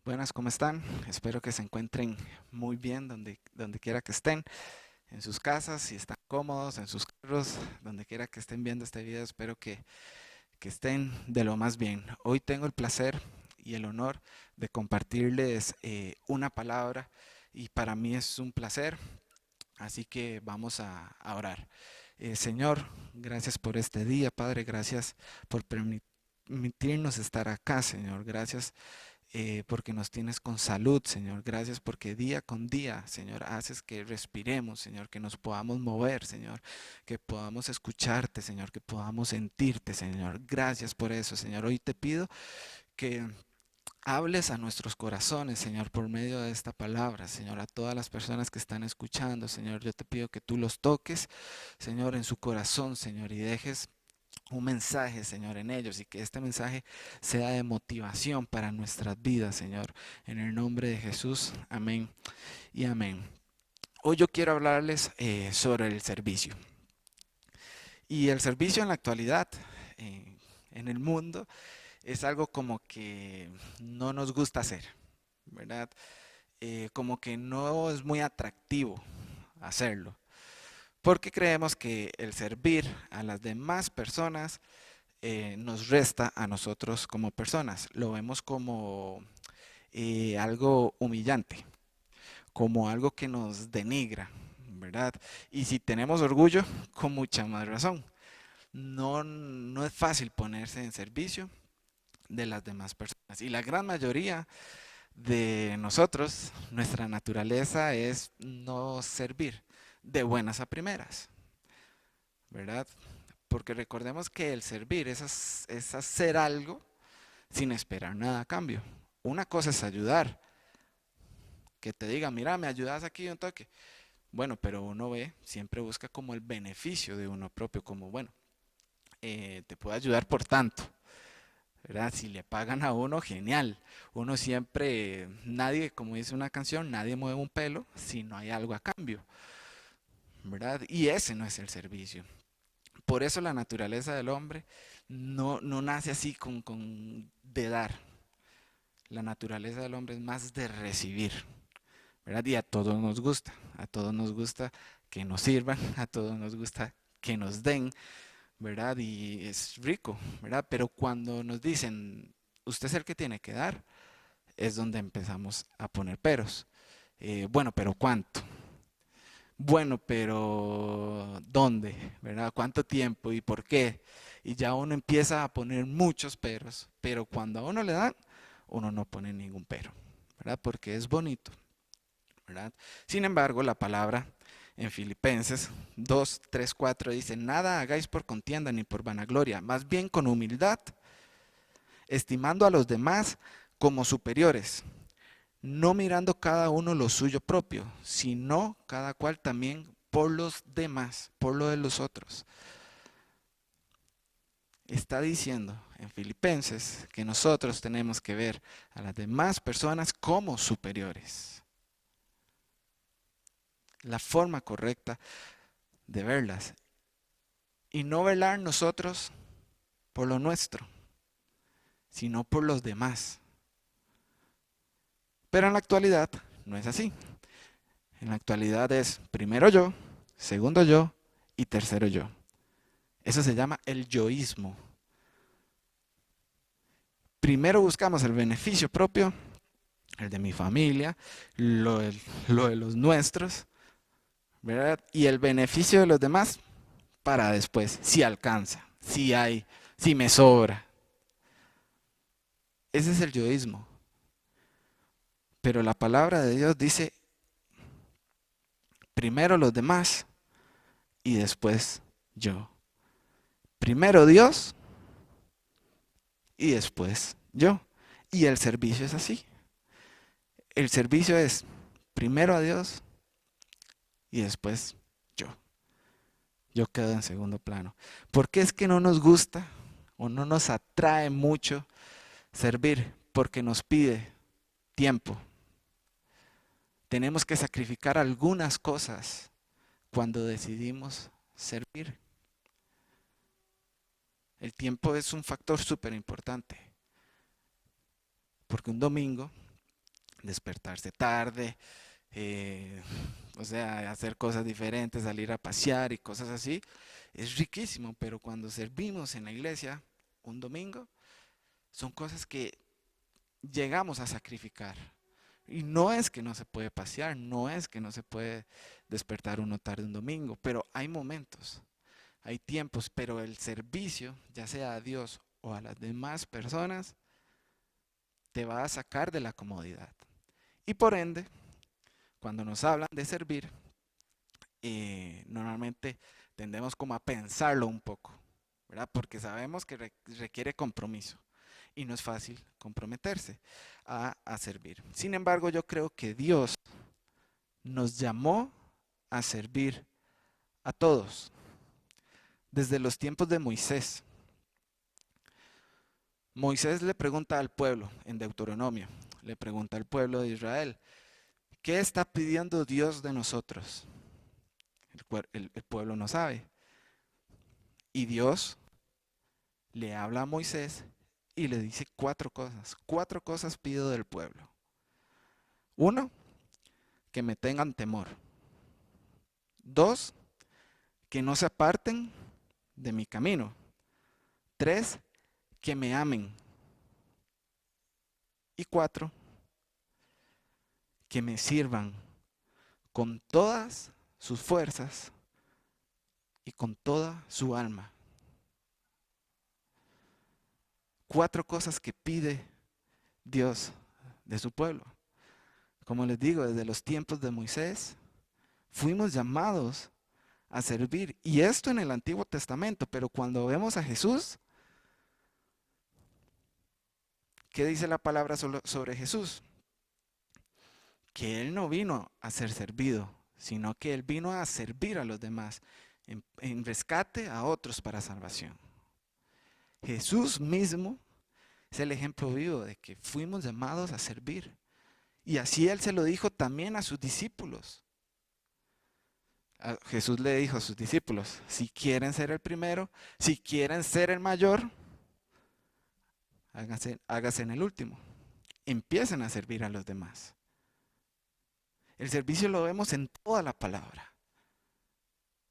Buenas, ¿cómo están? Espero que se encuentren muy bien donde quiera que estén, en sus casas, si están cómodos, en sus carros, donde quiera que estén viendo este video, espero que estén de lo más bien. Hoy tengo el placer y el honor de compartirles una palabra y para mí es un placer, así que vamos a orar. Señor, gracias por este día, Padre, gracias por permitirnos estar acá, Señor, gracias porque nos tienes con salud, Señor. Gracias porque día con día, Señor, haces que respiremos, Señor, que nos podamos mover, Señor, que podamos escucharte, Señor, que podamos sentirte, Señor. Gracias por eso, Señor. Hoy te pido que hables a nuestros corazones, Señor, por medio de esta palabra, Señor, a todas las personas que están escuchando, Señor. Yo te pido que tú los toques, Señor, en su corazón, Señor, y dejes un mensaje, Señor, en ellos y que este mensaje sea de motivación para nuestras vidas, Señor. En el nombre de Jesús, amén y amén. Hoy yo quiero hablarles sobre el servicio. Y el servicio en la actualidad, en el mundo, es algo como que no nos gusta hacer, ¿verdad? Como que no es muy atractivo hacerlo. Porque creemos que el servir a las demás personas nos resta a nosotros como personas. Lo vemos como algo humillante, como algo que nos denigra, ¿verdad? Y si tenemos orgullo, con mucha más razón. No es fácil ponerse en servicio de las demás personas. Y la gran mayoría de nosotros, nuestra naturaleza es no servir de buenas a primeras, ¿verdad? Porque recordemos que el servir es hacer algo sin esperar nada a cambio. Una cosa es ayudar, que te diga, mira, me ayudas aquí un toque. Bueno, pero uno ve, siempre busca como el beneficio de uno propio, como, bueno, te puedo ayudar por tanto, ¿verdad? Si le pagan a uno, genial. Uno siempre, nadie, como dice una canción, nadie mueve un pelo si no hay algo a cambio, ¿verdad? Y ese no es el servicio. Por eso la naturaleza del hombre no nace así de dar. La naturaleza del hombre es más de recibir, ¿verdad? Y a todos nos gusta, a todos nos gusta que nos sirvan, a todos nos gusta que nos den, ¿verdad? Y es rico, ¿verdad? Pero cuando nos dicen, usted es el que tiene que dar, es donde empezamos a poner peros. Bueno, pero ¿cuánto? Bueno, pero ¿dónde? ¿Verdad? ¿Cuánto tiempo y por qué? Y ya uno empieza a poner muchos peros, pero cuando a uno le dan, uno no pone ningún pero, ¿verdad? Porque es bonito, ¿verdad? Sin embargo, la palabra en Filipenses 2, 3, 4 dice, nada hagáis por contienda ni por vanagloria, más bien con humildad, estimando a los demás como superiores, no mirando cada uno lo suyo propio, sino cada cual también por los demás, por lo de los otros. Está diciendo en Filipenses que nosotros tenemos que ver a las demás personas como superiores. La forma correcta de verlas y no velar nosotros por lo nuestro, sino por los demás. Pero en la actualidad no es así. En la actualidad es primero yo, segundo yo y tercero yo. Eso se llama el yoísmo. Primero buscamos el beneficio propio, el de mi familia, lo de los nuestros, ¿verdad? Y el beneficio de los demás para después, si alcanza, si hay, si me sobra. Ese es el yoísmo. Pero la palabra de Dios dice primero los demás y después yo. Primero Dios y después yo. Y el servicio es así. El servicio es primero a Dios y después yo. Yo quedo en segundo plano. ¿Por qué es que no nos gusta o no nos atrae mucho servir? Porque nos pide tiempo. Tenemos que sacrificar algunas cosas cuando decidimos servir. El tiempo es un factor súper importante. Porque un domingo despertarse tarde, eh, o sea, hacer cosas diferentes, salir a pasear y cosas así, es riquísimo, pero cuando servimos en la iglesia un domingo, son cosas que llegamos a sacrificar. Y no es que no se puede pasear, no es que no se puede despertar uno tarde un domingo, pero hay momentos, hay tiempos, pero el servicio, ya sea a Dios o a las demás personas, te va a sacar de la comodidad. Y por ende, cuando nos hablan de servir, normalmente tendemos como a pensarlo un poco, ¿verdad? Porque sabemos que requiere compromiso y no es fácil comprometerse a servir. Sin embargo, yo creo que Dios nos llamó a servir a todos, desde los tiempos de Moisés. Moisés le pregunta al pueblo en Deuteronomio, le pregunta al pueblo de Israel, ¿qué está pidiendo Dios de nosotros? El pueblo no sabe. Y Dios le habla a Moisés y le dice cuatro cosas pido del pueblo. Uno, que me tengan temor. Dos, que no se aparten de mi camino. Tres, que me amen. Y cuatro, que me sirvan con todas sus fuerzas y con toda su alma. Cuatro cosas que pide Dios de su pueblo. Como les digo, desde los tiempos de Moisés, fuimos llamados a servir. Y esto en el Antiguo Testamento, pero cuando vemos a Jesús, ¿qué dice la palabra sobre Jesús? Que Él no vino a ser servido, sino que Él vino a servir a los demás, en rescate a otros para salvación. Jesús mismo es el ejemplo vivo de que fuimos llamados a servir. Y así Él se lo dijo también a sus discípulos. Jesús le dijo a sus discípulos, si quieren ser el primero, si quieren ser el mayor, hágase en el último. Empiecen a servir a los demás. El servicio lo vemos en toda la palabra.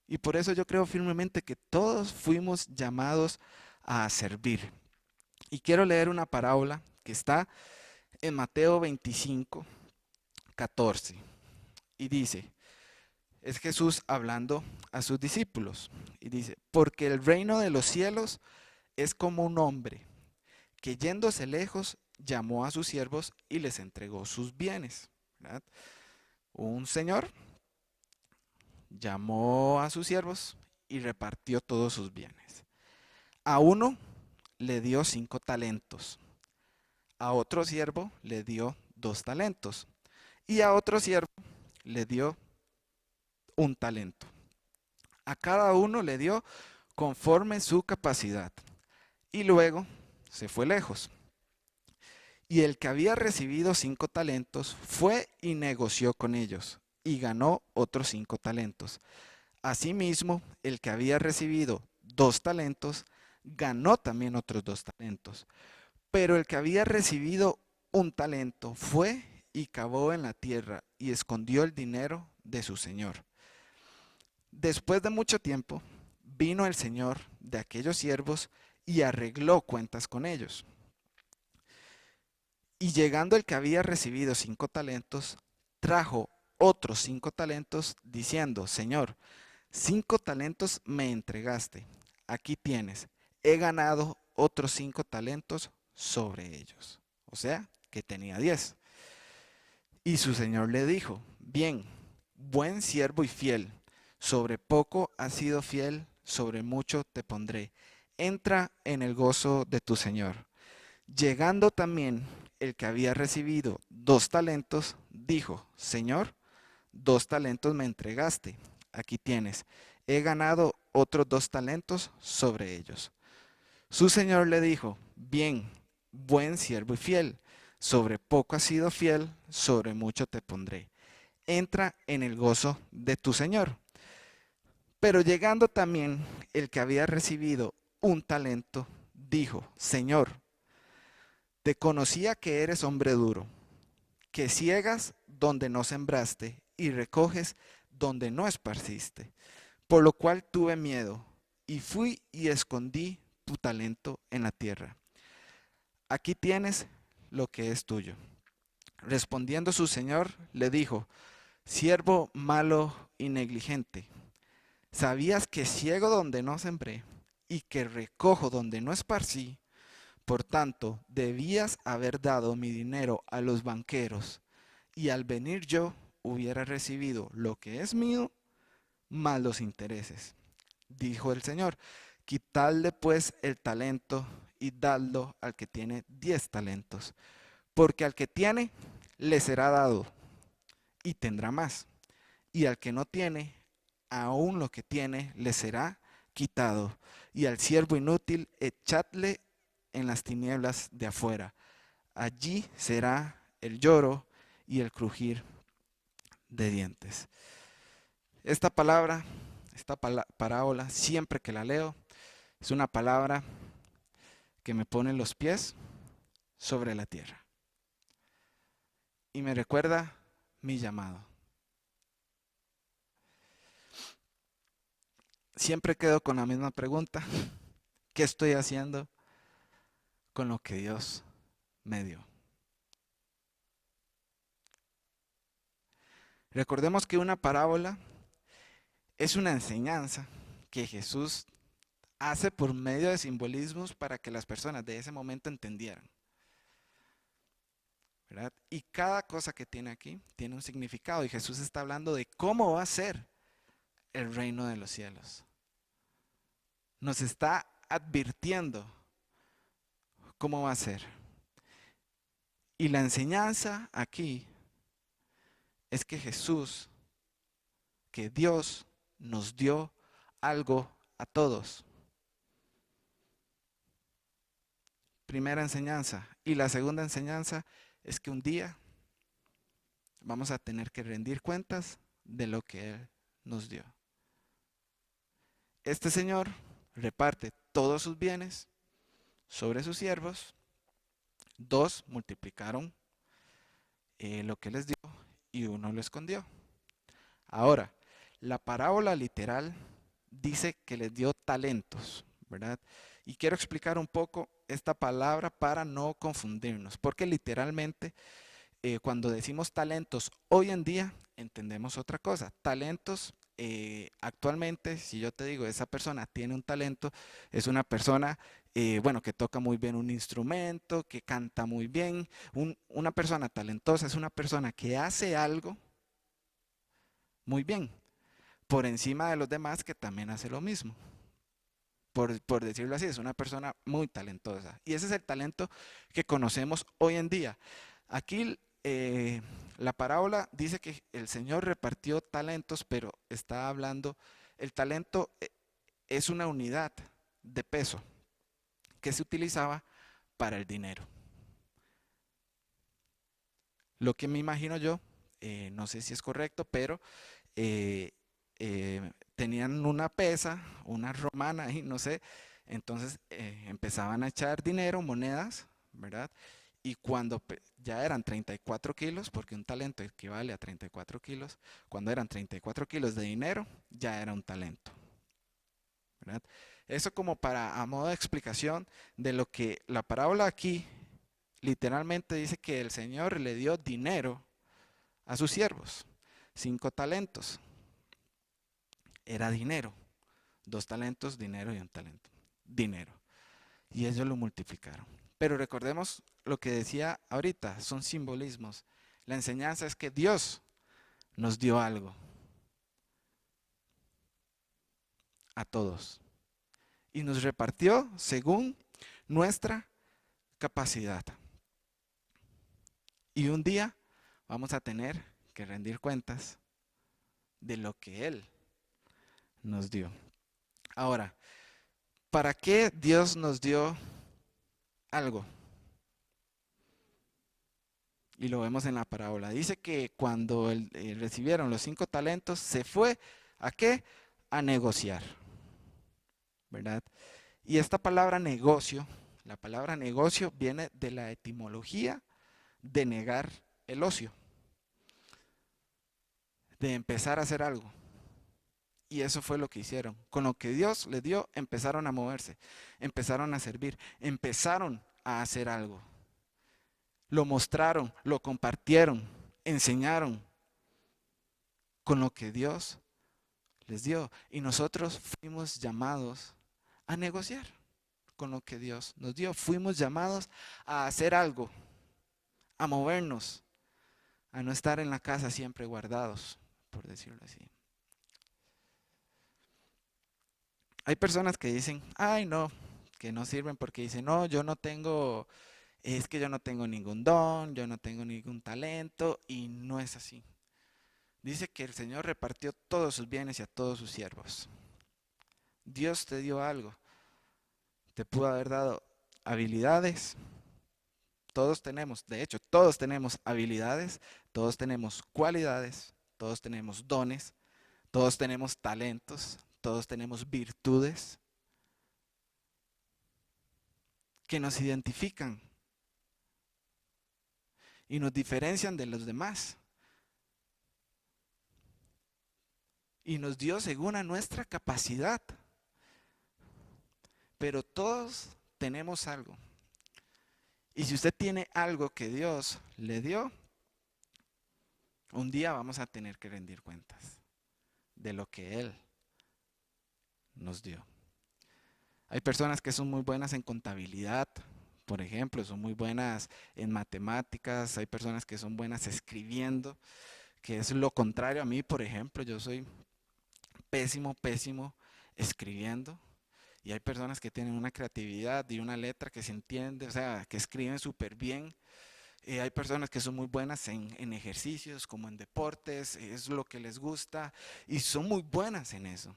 Y por eso yo creo firmemente que todos fuimos llamados a servir. Y quiero leer una parábola que está en Mateo 25, 14. Y dice, es Jesús hablando a sus discípulos. Y dice, porque el reino de los cielos es como un hombre que yéndose lejos llamó a sus siervos y les entregó sus bienes. ¿Verdad? Un señor llamó a sus siervos y repartió todos sus bienes. A uno le dio 5 talentos, a otro siervo le dio 2 talentos y a otro siervo le dio 1 talento. A cada uno le dio conforme su capacidad y luego se fue lejos. Y el que había recibido 5 talentos fue y negoció con ellos y ganó otros 5 talentos. Asimismo, el que había recibido 2 talentos ganó también otros 2 talentos. Pero el que había recibido 1 talento fue y cavó en la tierra y escondió el dinero de su señor. Después de mucho tiempo, vino el señor de aquellos siervos y arregló cuentas con ellos. Y llegando el que había recibido 5 talentos, trajo otros 5 talentos, diciendo, Señor, 5 talentos me entregaste, aquí tienes, he ganado otros 5 talentos sobre ellos. O sea, que tenía 10. Y su señor le dijo, bien, buen siervo y fiel, sobre poco has sido fiel, sobre mucho te pondré. Entra en el gozo de tu señor. Llegando también el que había recibido 2 talentos, dijo, Señor, 2 talentos me entregaste, aquí tienes, he ganado otros 2 talentos sobre ellos. Su señor le dijo, bien, buen siervo y fiel, sobre poco has sido fiel, sobre mucho te pondré. Entra en el gozo de tu señor. Pero llegando también el que había recibido 1 talento, dijo, Señor, te conocía que eres hombre duro, que ciegas donde no sembraste y recoges donde no esparciste. Por lo cual tuve miedo y fui y escondí tu talento en la tierra. Aquí tienes lo que es tuyo. Respondiendo su señor, le dijo: siervo malo y negligente, ¿sabías que ciego donde no sembré y que recojo donde no esparcí? Por tanto, debías haber dado mi dinero a los banqueros, y al venir yo hubiera recibido lo que es mío, más los intereses. Dijo el Señor: quitadle pues el talento y dadlo al que tiene 10 talentos, porque al que tiene le será dado y tendrá más, y al que no tiene, aún lo que tiene le será quitado. Y al siervo inútil echadle en las tinieblas de afuera. Allí será el lloro y el crujir de dientes. Esta palabra, esta parábola, siempre que la leo, es una palabra que me pone los pies sobre la tierra y me recuerda mi llamado. Siempre quedo con la misma pregunta: ¿qué estoy haciendo con lo que Dios me dio? Recordemos que una parábola es una enseñanza que Jesús hace por medio de simbolismos para que las personas de ese momento entendieran, ¿verdad? Y cada cosa que tiene aquí tiene un significado, y Jesús está hablando de cómo va a ser el reino de los cielos. Nos está advirtiendo cómo va a ser. Y la enseñanza aquí es que Jesús, que Dios nos dio algo a todos. Primera enseñanza. Y la segunda enseñanza es que un día vamos a tener que rendir cuentas de lo que Él nos dio. Este Señor reparte todos sus bienes sobre sus siervos. 2 multiplicaron lo que les dio y 1 lo escondió. Ahora, la parábola literal dice que les dio talentos, ¿verdad? Y quiero explicar un poco esta palabra para no confundirnos, porque literalmente cuando decimos talentos hoy en día entendemos otra cosa. Talentos actualmente, si yo te digo esa persona tiene un talento, es una persona bueno, que toca muy bien un instrumento, que canta muy bien. Una persona talentosa es una persona que hace algo muy bien, por encima de los demás que también hace lo mismo. Por decirlo así, es una persona muy talentosa. Y ese es el talento que conocemos hoy en día. Aquí la parábola dice que el Señor repartió talentos, pero está hablando, el talento es una unidad de peso que se utilizaba para el dinero. Lo que me imagino yo, no sé si es correcto, pero eh, tenían una pesa, una romana ahí, no sé, entonces empezaban a echar dinero, monedas, ¿verdad? Y cuando ya eran 34 kilos, porque un talento equivale a 34 kilos, cuando eran 34 kilos de dinero, ya era un talento, ¿verdad? Eso como para, a modo de explicación de lo que la parábola aquí literalmente dice, que el Señor le dio dinero a sus siervos. 5 talentos era dinero. 2 talentos, dinero, y 1 talento, dinero. Y ellos lo multiplicaron. Pero recordemos lo que decía ahorita, son simbolismos. La enseñanza es que Dios nos dio algo a todos y nos repartió según nuestra capacidad. Y un día vamos a tener que rendir cuentas de lo que Él nos dio. Ahora, ¿para qué Dios nos dio algo? Y lo vemos en la parábola. Dice que cuando recibieron los 5 talentos, se fue ¿a qué? A negociar, ¿verdad? Y esta palabra negocio, la palabra negocio viene de la etimología de negar el ocio, de empezar a hacer algo. Y eso fue lo que hicieron. Con lo que Dios les dio, empezaron a moverse, empezaron a servir, empezaron a hacer algo. Lo mostraron, lo compartieron, enseñaron con lo que Dios les dio. Y nosotros fuimos llamados a negociar con lo que Dios nos dio. Fuimos llamados a hacer algo, a movernos, a no estar en la casa siempre guardados, por decirlo así. Hay personas que dicen, ay no, que no sirven porque dicen, no, yo no tengo, es que yo no tengo ningún don, yo no tengo ningún talento, y no es así. Dice que el Señor repartió todos sus bienes y a todos sus siervos. Dios te dio algo, te pudo haber dado habilidades. Todos tenemos, de hecho, todos tenemos habilidades, todos tenemos cualidades, todos tenemos dones, todos tenemos talentos, todos tenemos virtudes que nos identifican y nos diferencian de los demás. Y nos dio según a nuestra capacidad. Pero todos tenemos algo. Y si usted tiene algo que Dios le dio, un día vamos a tener que rendir cuentas de lo que Él nos dio. Hay personas que son muy buenas en contabilidad, por ejemplo, son muy buenas en matemáticas. Hay personas que son buenas escribiendo, que es lo contrario a mí, por ejemplo. Yo soy pésimo escribiendo. Y hay personas que tienen una creatividad y una letra que se entiende, o sea, que escriben súper bien. Hay personas que son muy buenas en ejercicios, como en deportes, es lo que les gusta y son muy buenas en eso.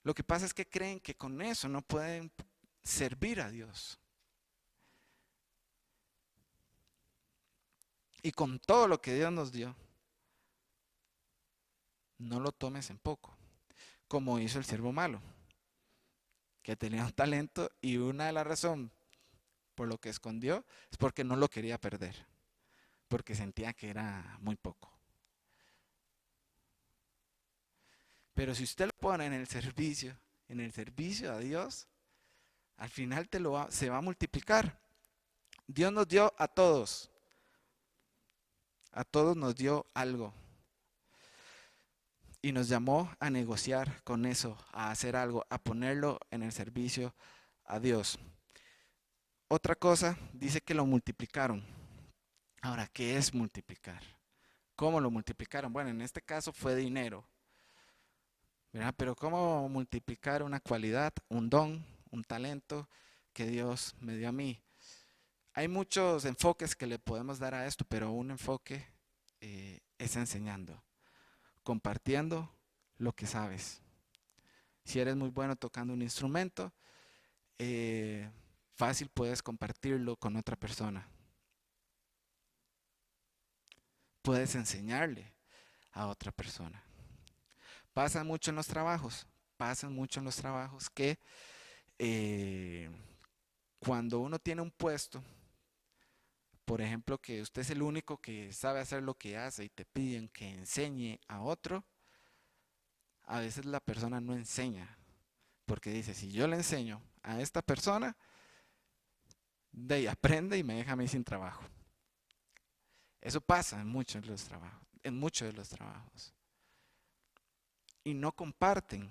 Lo que pasa es que creen que con eso no pueden servir a Dios. Y con todo lo que Dios nos dio, no lo tomes en poco, como hizo el siervo malo, que tenía un talento y una de las razones por lo que escondió es porque no lo quería perder, porque sentía que era muy poco. Pero si usted lo pone en el servicio a Dios, al final se va a multiplicar. Dios nos dio a todos nos dio algo. Y nos llamó a negociar con eso, a hacer algo, a ponerlo en el servicio a Dios. Otra cosa, dice que lo multiplicaron. Ahora, ¿qué es multiplicar? ¿Cómo lo multiplicaron? Bueno, en este caso fue dinero, ¿verdad? Pero ¿cómo multiplicar una cualidad, un don, un talento que Dios me dio a mí? Hay muchos enfoques que le podemos dar a esto, pero un enfoque es enseñando, compartiendo lo que sabes. Si eres muy bueno tocando un instrumento, fácil puedes compartirlo con otra persona. Puedes enseñarle a otra persona. Pasa mucho en los trabajos que cuando uno tiene un puesto, por ejemplo, que usted es el único que sabe hacer lo que hace y te piden que enseñe a otro, a veces la persona no enseña, porque dice, si yo le enseño a esta persona, de ahí aprende y me deja a mí sin trabajo. Eso pasa en muchos de los trabajos. Y no comparten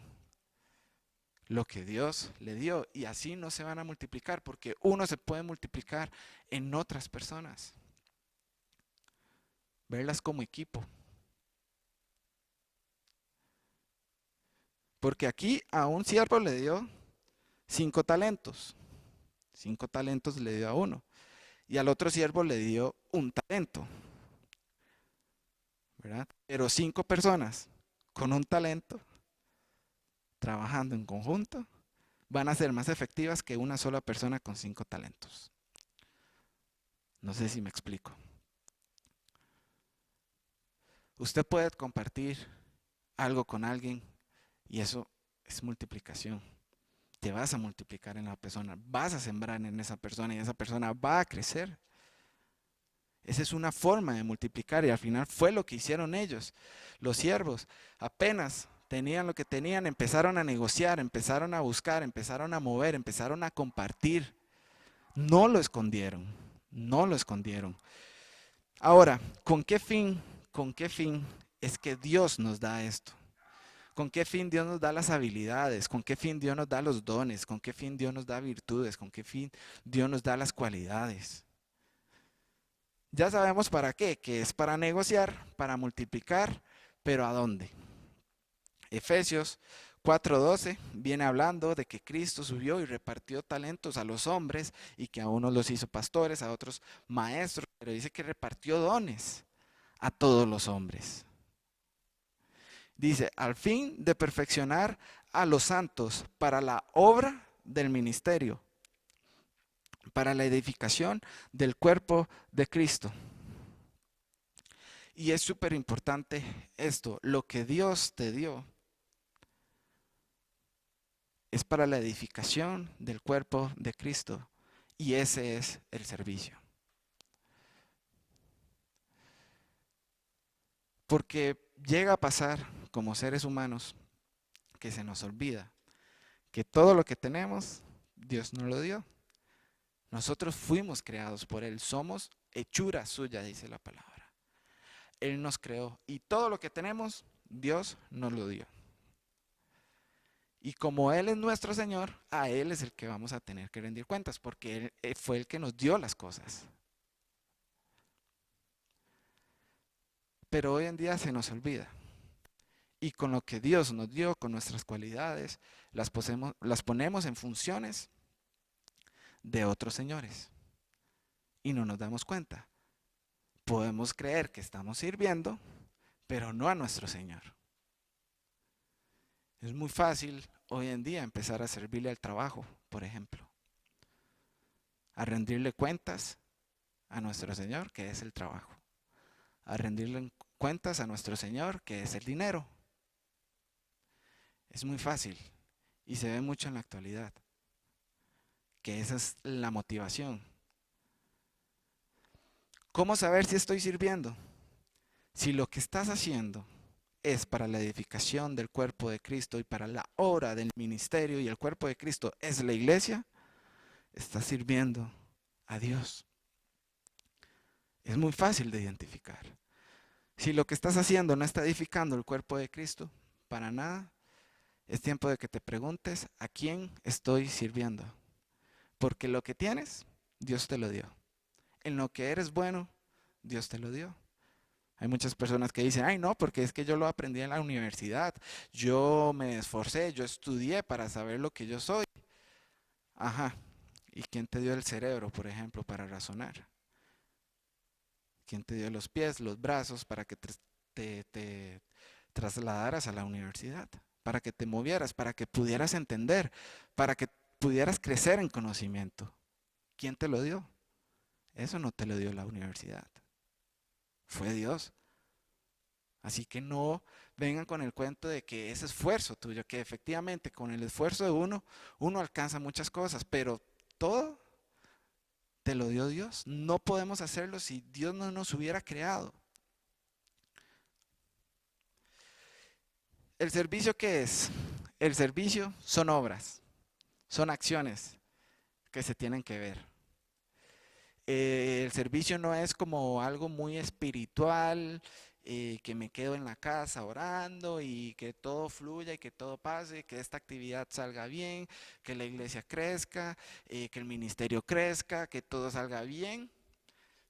lo que Dios le dio y así no se van a multiplicar, porque uno se puede multiplicar en otras personas. Verlas como equipo. Porque aquí a un siervo le dio 5 talentos. 5 talentos le dio a uno. Y al otro siervo le dio un talento. ¿Verdad? Pero 5 personas con un talento, trabajando en conjunto, van a ser más efectivas que una sola persona con 5 talentos. No sé si me explico. Usted puede compartir algo con alguien y eso es multiplicación. Te vas a multiplicar en la persona, vas a sembrar en esa persona y esa persona va a crecer. Esa es una forma de multiplicar y al final fue lo que hicieron ellos. Los siervos apenas tenían lo que tenían, empezaron a negociar, empezaron a buscar, empezaron a mover, empezaron a compartir. No lo escondieron, no lo escondieron. Ahora, ¿con qué fin? ¿Con qué fin es que Dios nos da esto? ¿Con qué fin Dios nos da las habilidades? ¿Con qué fin Dios nos da los dones? ¿Con qué fin Dios nos da virtudes? ¿Con qué fin Dios nos da las cualidades? Ya sabemos para qué, que es para negociar, para multiplicar, pero ¿a dónde? Efesios 4:12 viene hablando de que Cristo subió y repartió talentos a los hombres y que a unos los hizo pastores, a otros maestros, pero dice que repartió dones a todos los hombres. Dice, al fin de perfeccionar a los santos para la obra del ministerio, para la edificación del cuerpo de Cristo. Y es súper importante esto, lo que Dios te dio es para la edificación del cuerpo de Cristo y ese es el servicio. Porque llega a pasar como seres humanos que se nos olvida que todo lo que tenemos Dios nos lo dio. Nosotros fuimos creados por Él, somos hechura suya, dice la palabra. Él nos creó y todo lo que tenemos Dios nos lo dio. Y como Él es nuestro Señor, a Él es el que vamos a tener que rendir cuentas, porque Él fue el que nos dio las cosas. Pero hoy en día se nos olvida. Y con lo que Dios nos dio, con nuestras cualidades, las ponemos en funciones de otros señores. Y no nos damos cuenta. Podemos creer que estamos sirviendo, pero no a nuestro Señor. Es muy fácil hoy en día empezar a servirle al trabajo, por ejemplo. A rendirle cuentas a nuestro Señor, que es el trabajo. A rendirle cuentas a nuestro Señor, que es el dinero. Es muy fácil y se ve mucho en la actualidad, que esa es la motivación. ¿Cómo saber si estoy sirviendo? Si lo que estás haciendo es para la edificación del cuerpo de Cristo y para la obra del ministerio y el cuerpo de Cristo es la iglesia, estás sirviendo a Dios. Es muy fácil de identificar. Si lo que estás haciendo no está edificando el cuerpo de Cristo, para nada, es tiempo de que te preguntes a quién estoy sirviendo. Porque lo que tienes, Dios te lo dio. En lo que eres bueno, Dios te lo dio. Hay muchas personas que dicen, ay no, porque es que yo lo aprendí en la universidad. Yo me esforcé, yo estudié para saber lo que yo soy. Ajá. ¿Y quién te dio el cerebro, por ejemplo, para razonar? ¿Quién te dio los pies, los brazos para que te trasladaras a la universidad? Para que te movieras, para que pudieras entender, para que pudieras crecer en conocimiento. ¿Quién te lo dio? Eso no te lo dio la universidad. Fue Dios. Así que no vengan con el cuento de que ese esfuerzo tuyo, que efectivamente con el esfuerzo de uno alcanza muchas cosas, pero todo te lo dio Dios. No podemos hacerlo si Dios no nos hubiera creado. ¿El servicio qué es? El servicio son obras, son acciones que se tienen que ver. El servicio no es como algo muy espiritual, que me quedo en la casa orando y que todo fluya y que todo pase, que esta actividad salga bien, que la iglesia crezca, que el ministerio crezca, que todo salga bien,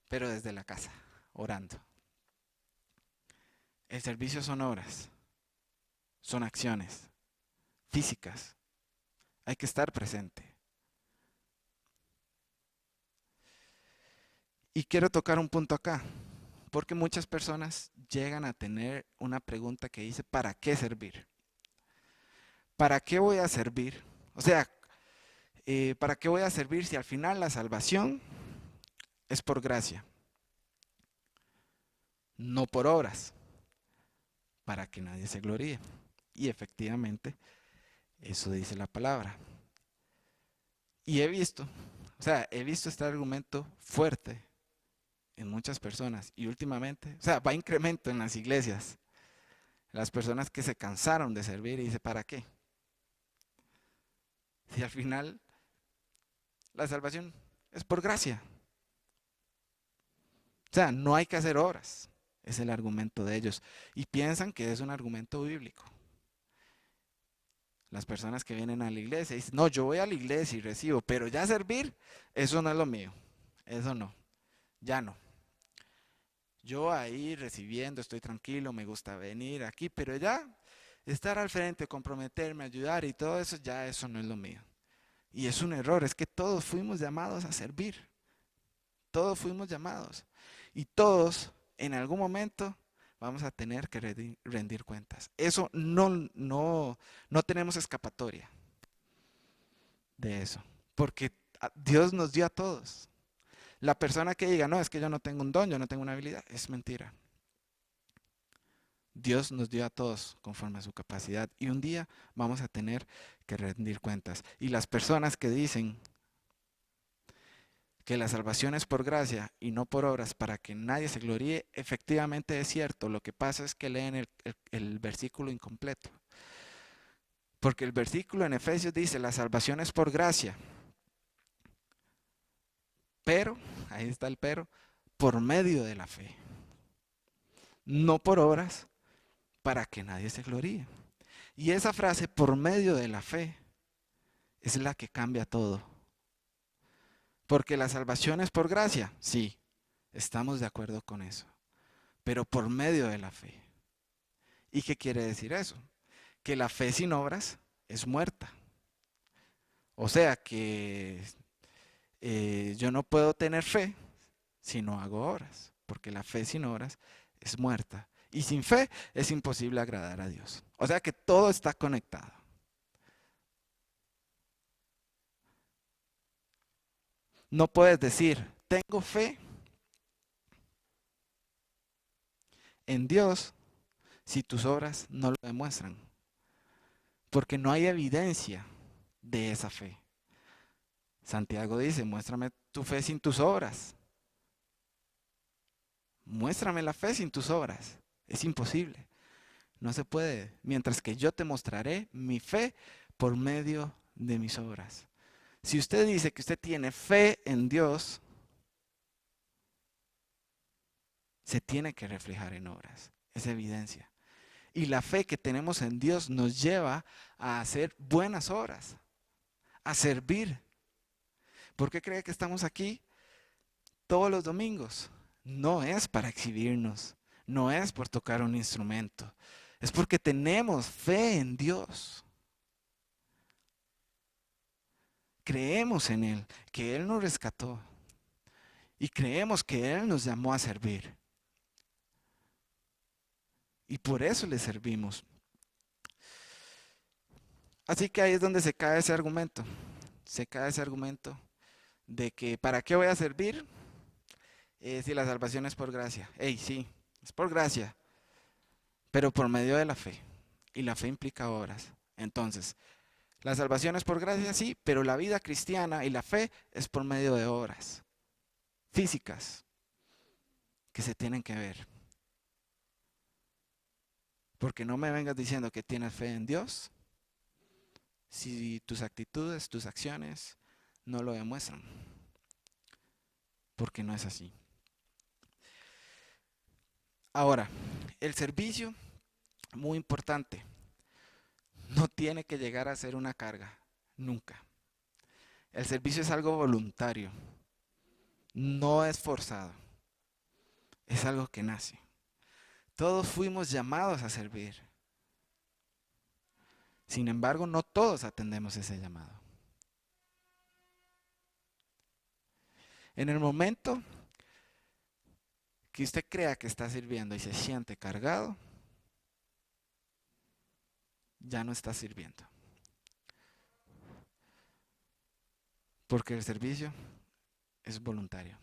pero desde la casa, orando. El servicio son obras, son acciones físicas. Hay que estar presente. Y quiero tocar un punto acá, porque muchas personas llegan a tener una pregunta que dice, ¿para qué servir? ¿Para qué voy a servir? O sea, ¿para qué voy a servir si al final la salvación es por gracia? No por obras, para que nadie se gloríe. Y efectivamente, eso dice la palabra. Y he visto este argumento fuerte en muchas personas y últimamente, o sea, va incremento en las iglesias. Las personas que se cansaron de servir y dice, ¿para qué? Si al final la salvación es por gracia. O sea, no hay que hacer obras. Es el argumento de ellos. Y piensan que es un argumento bíblico. Las personas que vienen a la iglesia dicen, no, yo voy a la iglesia y recibo, pero ya servir, eso no es lo mío. Eso no, ya no. Yo ahí recibiendo, estoy tranquilo, me gusta venir aquí, pero ya estar al frente, comprometerme, ayudar y todo eso, ya eso no es lo mío. Y es un error, es que todos fuimos llamados a servir. Todos fuimos llamados. Y todos, en algún momento, vamos a tener que rendir cuentas. Eso no tenemos escapatoria de eso. Porque Dios nos dio a todos. La persona que diga, no, es que yo no tengo un don, yo no tengo una habilidad, es mentira. Dios nos dio a todos conforme a su capacidad y un día vamos a tener que rendir cuentas. Y las personas que dicen que la salvación es por gracia y no por obras para que nadie se gloríe, efectivamente es cierto. Lo que pasa es que leen el versículo incompleto. Porque el versículo en Efesios dice, la salvación es por gracia. Pero, ahí está el pero, por medio de la fe. No por obras para que nadie se gloríe. Y esa frase, por medio de la fe, es la que cambia todo. Porque la salvación es por gracia, sí, estamos de acuerdo con eso, pero por medio de la fe. ¿Y qué quiere decir eso? Que la fe sin obras es muerta. O sea que yo no puedo tener fe si no hago obras, porque la fe sin obras es muerta. Y sin fe es imposible agradar a Dios. O sea que todo está conectado. No puedes decir, tengo fe en Dios si tus obras no lo demuestran. Porque no hay evidencia de esa fe. Santiago dice, muéstrame tu fe sin tus obras. Muéstrame la fe sin tus obras. Es imposible. No se puede. Mientras que yo te mostraré mi fe por medio de mis obras. Si usted dice que usted tiene fe en Dios, se tiene que reflejar en obras. Es evidencia. Y la fe que tenemos en Dios nos lleva a hacer buenas obras, a servir. ¿Por qué cree que estamos aquí todos los domingos? No es para exhibirnos, no es por tocar un instrumento, es porque tenemos fe en Dios. Creemos en Él, que Él nos rescató y creemos que Él nos llamó a servir. Y por eso le servimos. Así que ahí es donde se cae ese argumento. Se cae ese argumento de que ¿para qué voy a servir? Si la salvación es por gracia. Sí, es por gracia, pero por medio de la fe. Y la fe implica obras. Entonces, la salvación es por gracia, sí, pero la vida cristiana y la fe es por medio de obras físicas que se tienen que ver. Porque no me vengas diciendo que tienes fe en Dios si tus actitudes, tus acciones no lo demuestran. Porque no es así. Ahora, el servicio, muy importante, no tiene que llegar a ser una carga, nunca. El servicio es algo voluntario, no es forzado, es algo que nace. Todos fuimos llamados a servir. Sin embargo, no todos atendemos ese llamado. En el momento que usted crea que está sirviendo y se siente cargado, ya no está sirviendo. Porque el servicio es voluntario.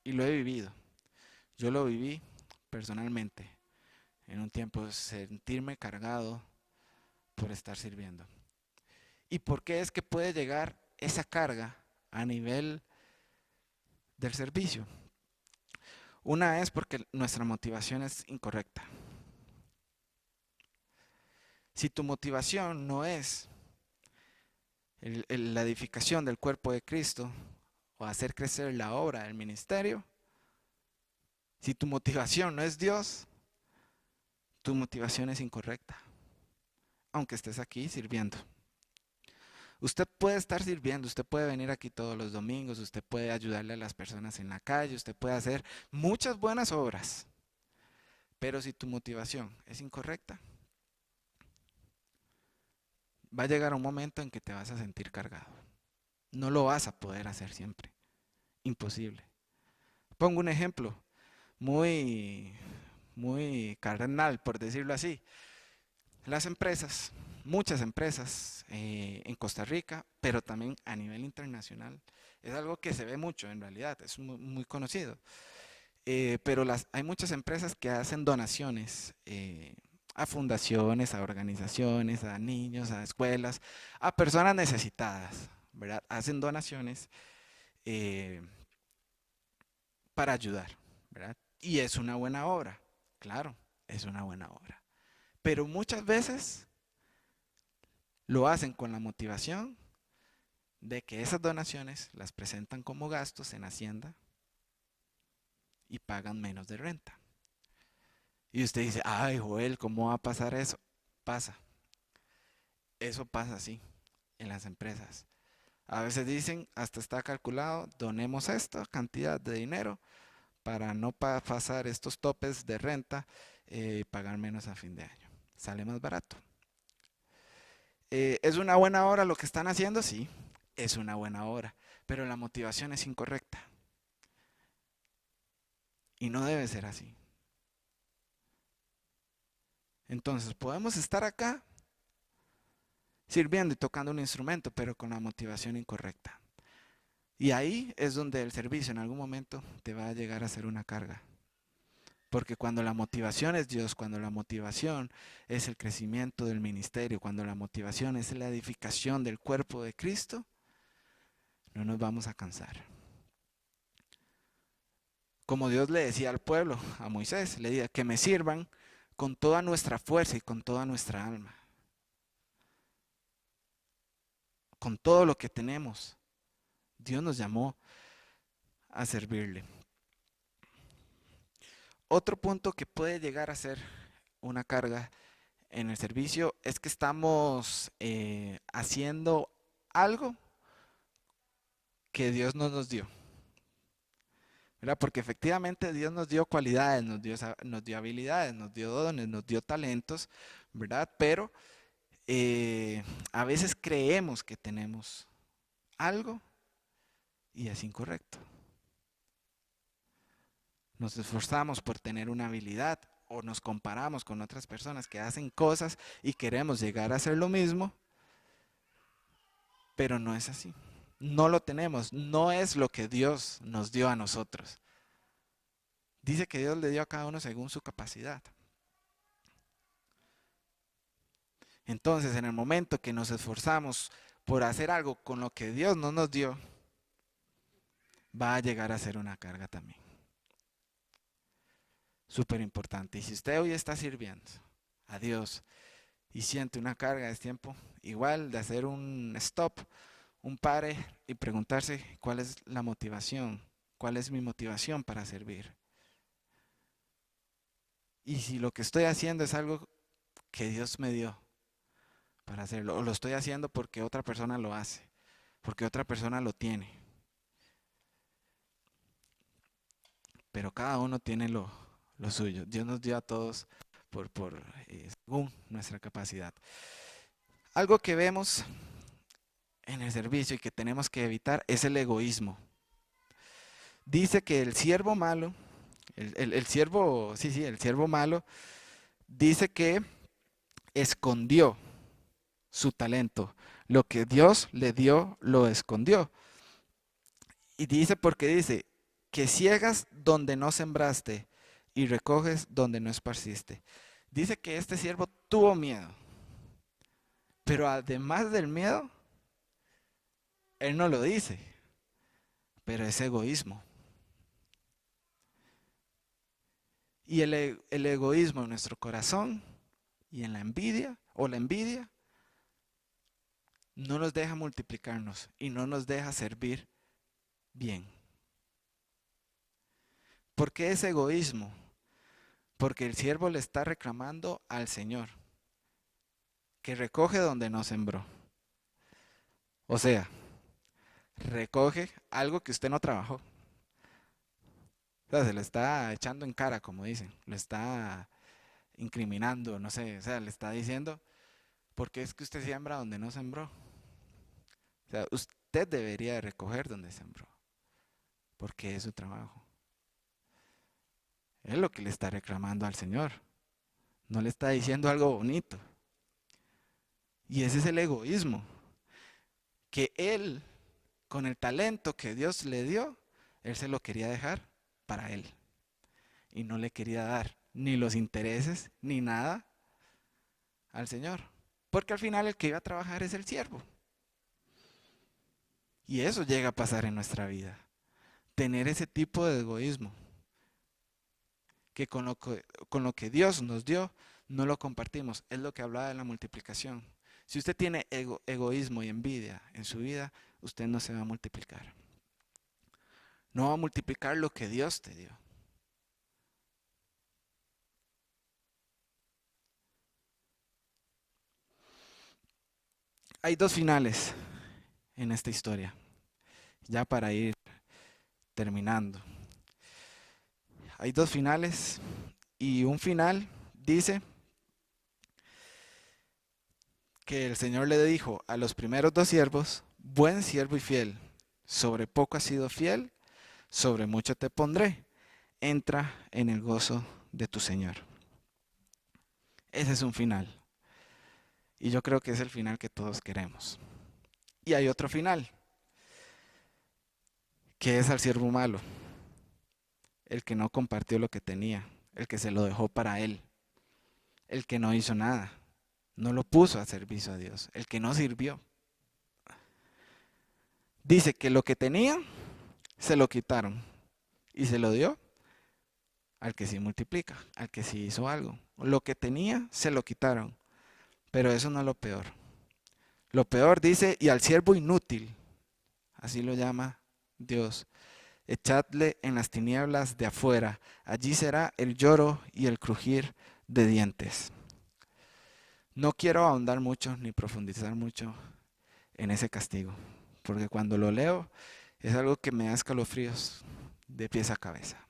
Y lo he vivido. Yo lo viví personalmente. En un tiempo sentirme cargado por estar sirviendo. ¿Y por qué es que puede llegar esa carga a nivel del servicio? Una es porque nuestra motivación es incorrecta. Si tu motivación no es la edificación del cuerpo de Cristo o hacer crecer la obra del ministerio, si tu motivación no es Dios, tu motivación es incorrecta, aunque estés aquí sirviendo. Usted puede estar sirviendo, usted puede venir aquí todos los domingos, usted puede ayudarle a las personas en la calle, usted puede hacer muchas buenas obras, pero si tu motivación es incorrecta, va a llegar un momento en que te vas a sentir cargado. No lo vas a poder hacer siempre, imposible. Pongo un ejemplo muy, muy carnal, por decirlo así. Las empresas, muchas empresas en Costa Rica, pero también a nivel internacional, es algo que se ve mucho en realidad, es muy, muy conocido. Pero hay muchas empresas que hacen donaciones a fundaciones, a organizaciones, a niños, a escuelas, a personas necesitadas, ¿verdad? Hacen donaciones eh, para ayudar, ¿verdad? Y es una buena obra, claro, es una buena obra. Pero muchas veces lo hacen con la motivación de que esas donaciones las presentan como gastos en Hacienda y pagan menos de renta. Y usted dice, ay Joel, ¿cómo va a pasar eso? Pasa, eso pasa así en las empresas. A veces dicen, hasta está calculado, donemos esta cantidad de dinero para no pasar estos topes de renta y pagar menos a fin de año. Sale más barato. ¿Es una buena hora lo que están haciendo? Sí, es una buena hora, pero la motivación es incorrecta. Y no debe ser así. Entonces, podemos estar acá sirviendo y tocando un instrumento, pero con la motivación incorrecta. Y ahí es donde el servicio en algún momento te va a llegar a ser una carga. Porque cuando la motivación es Dios, cuando la motivación es el crecimiento del ministerio, cuando la motivación es la edificación del cuerpo de Cristo, no nos vamos a cansar. Como Dios le decía al pueblo, a Moisés, le decía que me sirvan con toda nuestra fuerza y con toda nuestra alma. Con todo lo que tenemos. Dios nos llamó a servirle. Otro punto que puede llegar a ser una carga en el servicio es que estamos haciendo algo que Dios no nos dio. ¿Verdad? Porque efectivamente Dios nos dio cualidades, nos dio habilidades, nos dio dones, nos dio talentos, ¿verdad? Pero a veces creemos que tenemos algo y es incorrecto. Nos esforzamos por tener una habilidad o nos comparamos con otras personas que hacen cosas y queremos llegar a hacer lo mismo, pero no es así. No lo tenemos, no es lo que Dios nos dio a nosotros. Dice que Dios le dio a cada uno según su capacidad. Entonces, en el momento que nos esforzamos por hacer algo con lo que Dios no nos dio, va a llegar a ser una carga también. Súper importante. Y si usted hoy está sirviendo a Dios y siente una carga, es tiempo igual de hacer un stop, un pare y preguntarse cuál es la motivación, cuál es mi motivación para servir. Y si lo que estoy haciendo es algo que Dios me dio para hacerlo, o lo estoy haciendo porque otra persona lo hace, porque otra persona lo tiene. Pero cada uno tiene lo suyo. Dios nos dio a todos según nuestra capacidad. Algo que vemos en el servicio y que tenemos que evitar es el egoísmo. Dice que el siervo malo, el siervo, sí, el siervo malo, dice que escondió su talento. Lo que Dios le dio, lo escondió. Y dice porque dice que ciegas donde no sembraste y recoges donde no esparciste. Dice que este siervo tuvo miedo. Pero además del miedo, él no lo dice, pero es egoísmo. Y el egoísmo en nuestro corazón y en la envidia la envidia no nos deja multiplicarnos y no nos deja servir bien. ¿Por qué es egoísmo? Porque el siervo le está reclamando al Señor que recoge donde no sembró. O sea, recoge algo que usted no trabajó. O sea, se le está echando en cara, como dicen. Le está incriminando, no sé. O sea, le está diciendo, ¿por qué es que usted siembra donde no sembró? O sea, usted debería de recoger donde sembró. Porque es su trabajo. Es lo que le está reclamando al Señor. No le está diciendo algo bonito. Y ese es el egoísmo. Que él, con el talento que Dios le dio, él se lo quería dejar para él. Y no le quería dar ni los intereses ni nada al Señor. Porque al final el que iba a trabajar es el siervo. Y eso llega a pasar en nuestra vida. Tener ese tipo de egoísmo. Que con lo que Dios nos dio, no lo compartimos. Es lo que hablaba de la multiplicación. Si usted tiene egoísmo y envidia en su vida, usted no se va a multiplicar. No va a multiplicar lo que Dios te dio. Hay dos finales en esta historia, ya para ir terminando. Hay dos finales y un final dice que el Señor le dijo a los primeros dos siervos, buen siervo y fiel, sobre poco has sido fiel, sobre mucho te pondré, entra en el gozo de tu Señor. Ese es un final. Y yo creo que es el final que todos queremos. Y hay otro final, que es al siervo malo, el que no compartió lo que tenía, el que se lo dejó para él, el que no hizo nada, no lo puso a servicio a Dios, el que no sirvió. Dice que lo que tenía se lo quitaron y se lo dio al que sí multiplica, al que sí hizo algo. Lo que tenía se lo quitaron, pero eso no es lo peor. Lo peor dice, y al siervo inútil, así lo llama Dios, echadle en las tinieblas de afuera, allí será el lloro y el crujir de dientes. No quiero ahondar mucho ni profundizar mucho en ese castigo, porque cuando lo leo es algo que me da escalofríos de pies a cabeza.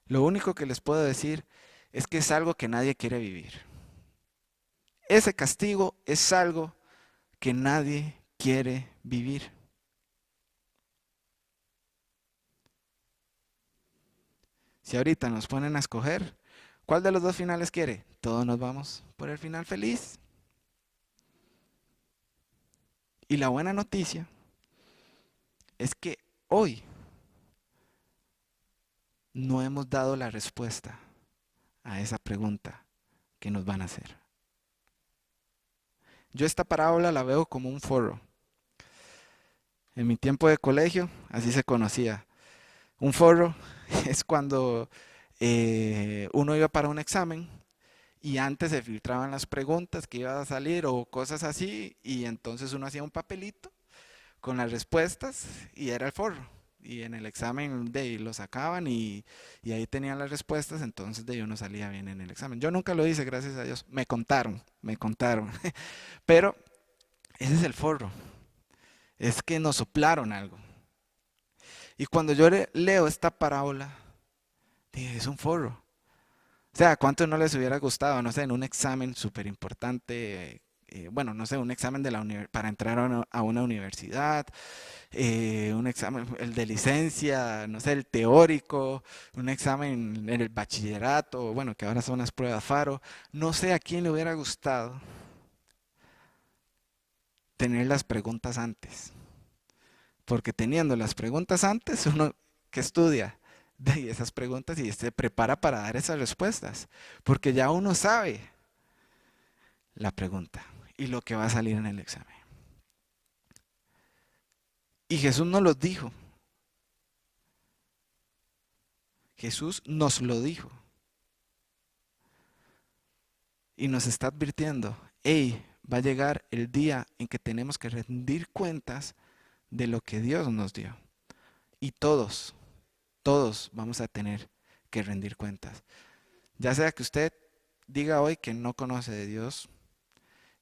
Lo único que les puedo decir es que es algo que nadie quiere vivir. Ese castigo es algo que nadie quiere vivir. Si ahorita nos ponen a escoger, ¿cuál de los dos finales quiere? Todos nos vamos por el final feliz. Y la buena noticia es que hoy no hemos dado la respuesta a esa pregunta que nos van a hacer. Yo esta parábola la veo como un foro. En mi tiempo de colegio, así se conocía. Un foro es cuando uno iba para un examen y antes se filtraban las preguntas que iban a salir o cosas así y entonces uno hacía un papelito con las respuestas y era el foro. Y en el examen de ahí lo sacaban y ahí tenían las respuestas, entonces de ahí uno salía bien en el examen. Yo nunca lo hice, gracias a Dios. Me contaron. Pero ese es el foro. Es que nos soplaron algo. Y cuando yo leo esta parábola, dije, es un foro. O sea, ¿cuánto no les hubiera gustado, no sé, en un examen súper importante, bueno, no sé, un examen de para entrar a una universidad, un examen, el de licencia, no sé, el teórico, un examen en el bachillerato, bueno, que ahora son las pruebas FARO, no sé a quién le hubiera gustado tener las preguntas antes, porque teniendo las preguntas antes, uno que estudia de esas preguntas y se prepara para dar esas respuestas, porque ya uno sabe la pregunta y lo que va a salir en el examen. Y Jesús nos lo dijo. Jesús nos lo dijo. Y nos está advirtiendo, hey, va a llegar el día en que tenemos que rendir cuentas de lo que Dios nos dio. Y todos vamos a tener que rendir cuentas. Ya sea que usted diga hoy que no conoce de Dios,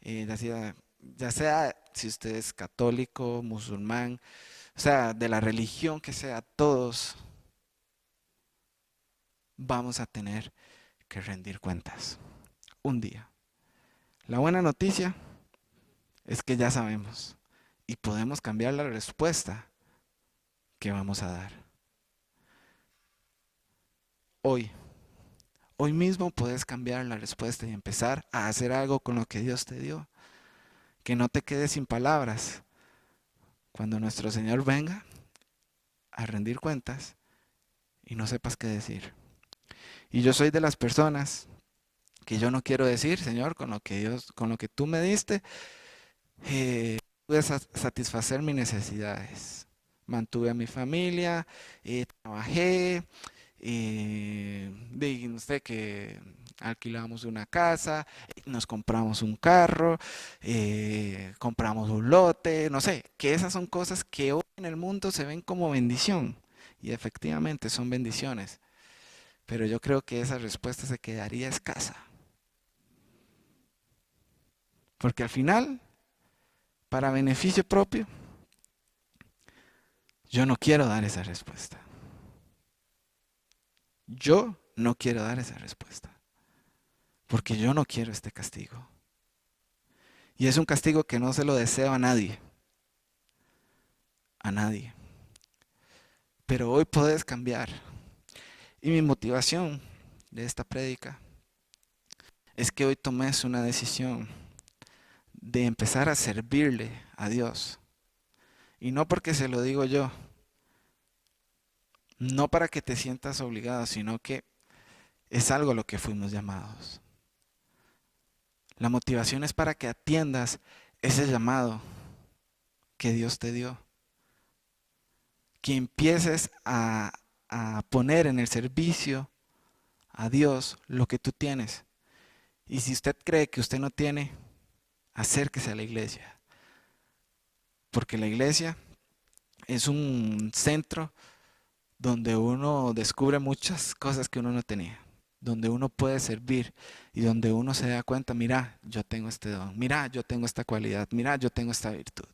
ya sea si usted es católico, musulmán, o sea, de la religión que sea, todos vamos a tener que rendir cuentas un día. La buena noticia es que ya sabemos y podemos cambiar la respuesta que vamos a dar. Hoy mismo puedes cambiar la respuesta y empezar a hacer algo con lo que Dios te dio. Que no te quedes sin palabras. Cuando nuestro Señor venga a rendir cuentas y no sepas qué decir. Y yo soy de las personas que yo no quiero decir, Señor, con lo que tú me diste, pude satisfacer mis necesidades. Mantuve a mi familia, trabajé, no sé, que alquilamos una casa, nos compramos un carro, compramos un lote, no sé, que esas son cosas que hoy en el mundo se ven como bendición y efectivamente son bendiciones, pero yo creo que esa respuesta se quedaría escasa, porque al final, para beneficio propio, yo no quiero dar esa respuesta. Yo no quiero dar esa respuesta. Porque yo no quiero este castigo. Y es un castigo que no se lo deseo a nadie. A nadie. Pero hoy puedes cambiar. Y mi motivación de esta prédica es que hoy tomes una decisión de empezar a servirle a Dios. Y no porque se lo digo yo. No para que te sientas obligado, sino que es algo a lo que fuimos llamados. La motivación es para que atiendas ese llamado que Dios te dio. Que empieces a poner en el servicio a Dios lo que tú tienes. Y si usted cree que usted no tiene, acérquese a la iglesia. Porque la iglesia es un centro donde uno descubre muchas cosas que uno no tenía. Donde uno puede servir y donde uno se da cuenta, mira, yo tengo este don, mira, yo tengo esta cualidad, mira, yo tengo esta virtud.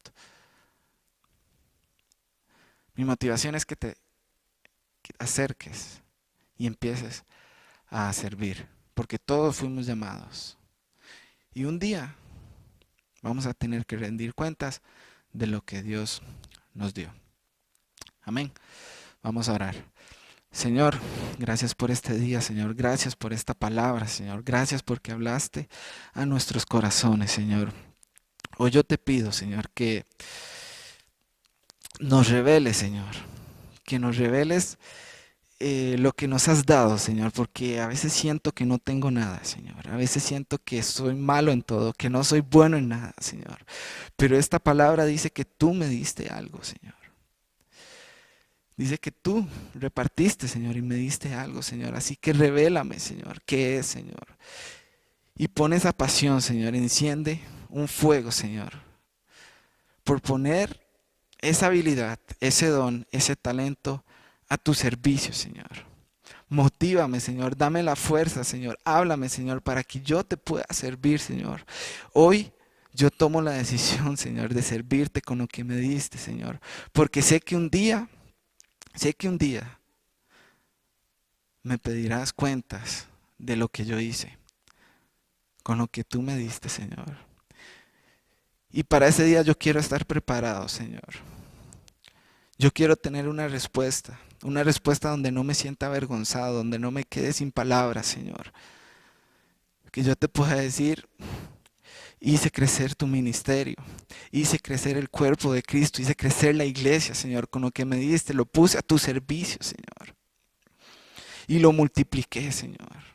Mi motivación es que te acerques y empieces a servir, porque todos fuimos llamados. Y un día vamos a tener que rendir cuentas de lo que Dios nos dio. Amén. Vamos a orar. Señor, gracias por este día, Señor. Gracias por esta palabra, Señor. Gracias porque hablaste a nuestros corazones, Señor. Hoy yo te pido, Señor, que nos reveles, Señor. Que nos reveles lo que nos has dado, Señor, porque a veces siento que no tengo nada, Señor. A veces siento que soy malo en todo, que no soy bueno en nada, Señor. Pero esta palabra dice que tú me diste algo, Señor. Dice que tú repartiste, Señor, y me diste algo, Señor. Así que revélame, Señor, qué es, Señor. Y pon esa pasión, Señor. Enciende un fuego, Señor. Por poner esa habilidad, ese don, ese talento a tu servicio, Señor. Motívame, Señor. Dame la fuerza, Señor. Háblame, Señor, para que yo te pueda servir, Señor. Hoy yo tomo la decisión, Señor, de servirte con lo que me diste, Señor. Porque sé que un día me pedirás cuentas de lo que yo hice, con lo que tú me diste, Señor. Y para ese día yo quiero estar preparado, Señor. Yo quiero tener una respuesta donde no me sienta avergonzado, donde no me quede sin palabras, Señor. Que yo te pueda decir, hice crecer tu ministerio, hice crecer el cuerpo de Cristo, hice crecer la iglesia, Señor, con lo que me diste, lo puse a tu servicio, Señor. Y lo multipliqué, Señor.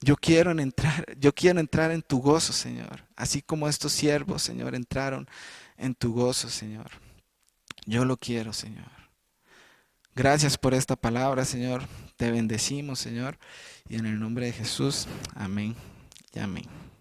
Yo quiero entrar en tu gozo, Señor, así como estos siervos, Señor, entraron en tu gozo, Señor. Yo lo quiero, Señor. Gracias por esta palabra, Señor. Te bendecimos, Señor. Y en el nombre de Jesús, amén y amén.